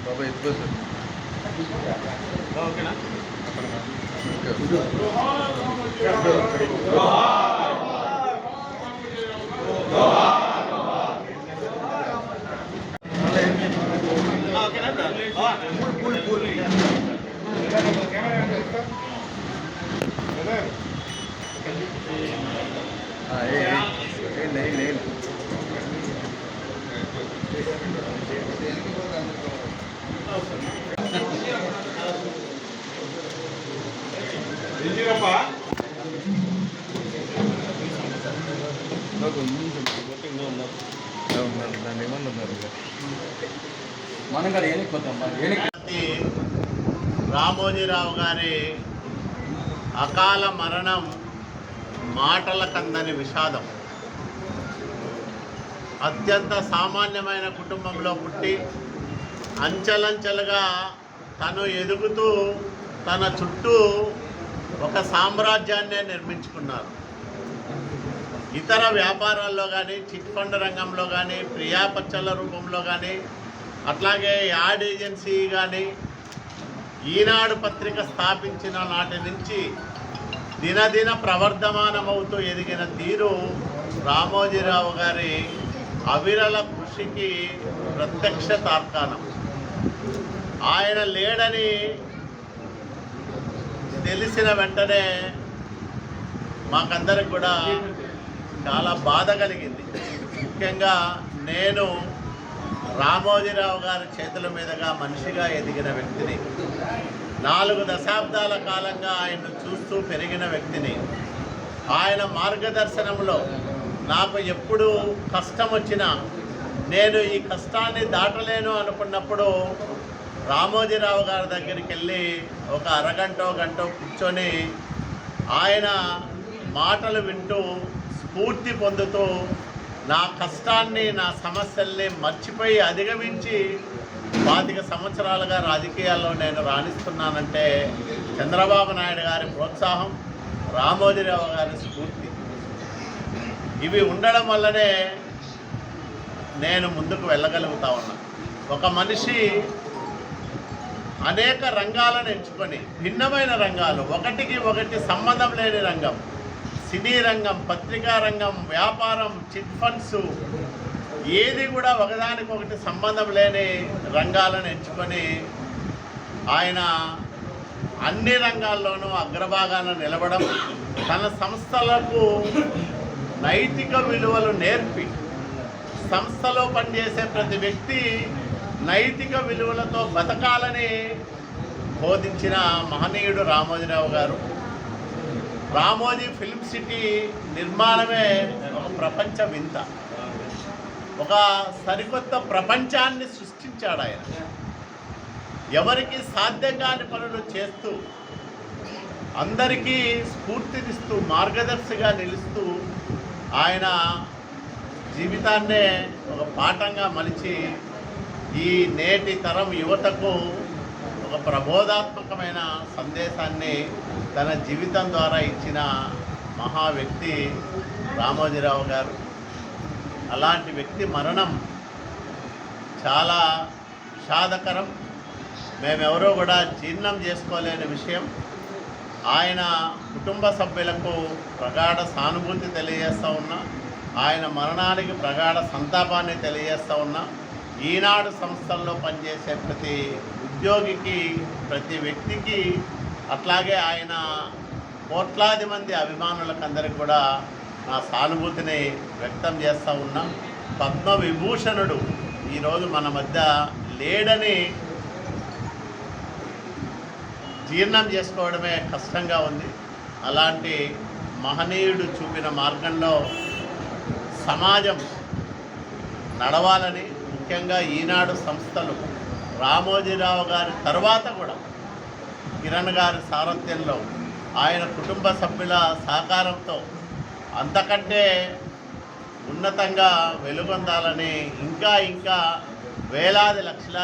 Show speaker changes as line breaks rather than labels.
బాబా ఎత్తుకో సార్ ఓకేనా
రామోజీరావు గారి అకాల మరణం మాటల కందని విషాదం. అత్యంత సామాన్యమైన కుటుంబంలో పుట్టి అంచెలంచెలుగా తను ఎదుగుతూ తన చుట్టూ ఒక సామ్రాజ్యాన్నే నిర్మించుకున్నారు. ఇతర వ్యాపారాల్లో కానీ, చిట్ ఫండ్ రంగంలో కానీ, ప్రియాపచ్చల రూపంలో కానీ, అట్లాగే యాడ్ ఏజెన్సీ కానీ, ఈనాడు పత్రిక స్థాపించిన నాటి నుంచి దినదిన ప్రవర్ధమానమవుతూ ఎదిగిన తీరు రామోజీరావు గారి అవిరళ కృషికి ప్రత్యక్ష తార్కాణం. ఆయన లేడని తెలిసిన వెంటనే మాకందరికి కూడా చాలా బాధ కలిగింది. ముఖ్యంగా నేను రామోజీరావు గారి చేతుల మీదుగా మనిషిగా ఎదిగిన వ్యక్తిని, 4 దశాబ్దాల కాలంగా ఆయన్ను చూస్తూ పెరిగిన వ్యక్తిని. ఆయన మార్గదర్శనంలో నాకు ఎప్పుడు కష్టం వచ్చినా, నేను ఈ కష్టాన్ని దాటలేను అనుకున్నప్పుడు రామోజీరావు గారి దగ్గరికి వెళ్ళి ఒక అరగంటో గంటో కూర్చొని ఆయన మాటలు వింటూ స్ఫూర్తి పొందుతూ నా కష్టాన్ని, నా సమస్యల్ని మర్చిపోయి అధిగమించి 25 సంవత్సరాలుగా రాజకీయాల్లో నేను రాణిస్తున్నానంటే చంద్రబాబు నాయుడు గారి ప్రోత్సాహం, రామోజీరావు గారి స్ఫూర్తి, ఇవి ఉండడం వల్లనే నేను ముందుకు వెళ్ళగలుగుతా ఉన్నా. ఒక మనిషి అనేక రంగాలను ఎంచుకొని, భిన్నమైన రంగాలు, ఒకటికి ఒకటి సంబంధం లేని రంగం, సినీ రంగం, పత్రికా రంగం, వ్యాపారం, చిట్ ఫండ్స్, ఏది కూడా ఒకదానికొకటి సంబంధం లేని రంగాలను ఎంచుకొని ఆయన అన్ని రంగాల్లోనూ అగ్రభాగాన నిలవడం, తన సంస్థలకు నైతిక విలువలు నేర్పి, సంస్థలో పనిచేసే ప్రతి వ్యక్తి నైతిక విలువలతో బతకాలని బోధించిన మహనీయుడు రామోజీరావు గారు. రామోజీ ఫిల్మ్ సిటీ నిర్మాణమే ఒక ప్రపంచ వింత, ఒక సరికొత్త ప్రపంచాన్ని సృష్టించాడు ఆయన. ఎవరికి సాధ్యం కాని పనులు చేస్తూ, అందరికీ స్ఫూర్తినిస్తూ, మార్గదర్శిగా నిలుస్తూ ఆయన జీవితాన్నే ఒక పాఠంగా మలిచి ఈ నేటి తరం యువతకు ఒక ప్రబోధాత్మకమైన సందేశాన్ని తన జీవితం ద్వారా ఇచ్చిన మహా వ్యక్తి రామోజీరావు గారు. అలాంటి వ్యక్తి మరణం చాలా విషాదకరం. మేమెవరూ కూడా జీర్ణం చేసుకోలేని విషయం. ఆయన కుటుంబ సభ్యులకు ప్రగాఢ సానుభూతి తెలియజేస్తూ ఉన్నా, ఆయన మరణానికి ప్రగాఢ సంతాపాన్ని తెలియజేస్తూ ఉన్నా. ఈనాడు సంస్థల్లో పనిచేసే ప్రతి ఉద్యోగికి, ప్రతి వ్యక్తికి, అట్లాగే ఆయన కోట్లాది మంది అభిమానులకు అందరికీ కూడా నా సానుభూతిని వ్యక్తం చేస్తూ ఉన్నా. పద్మవిభూషణుడు ఈరోజు మన మధ్య లేడని జీర్ణం చేసుకోవడమే కష్టంగా ఉంది. అలాంటి మహనీయుడు చూపిన మార్గంలో సమాజం నడవాలని, ముఖ్యంగా ఈనాడు సంస్థలు రామోజీరావు గారి తర్వాత కూడా కిరణ్ గారి సారథ్యంలో, ఆయన కుటుంబ సభ్యుల సహకారంతో అంతకంటే ఉన్నతంగా వెలుగొందాలని, ఇంకా వేలాది లక్షలాది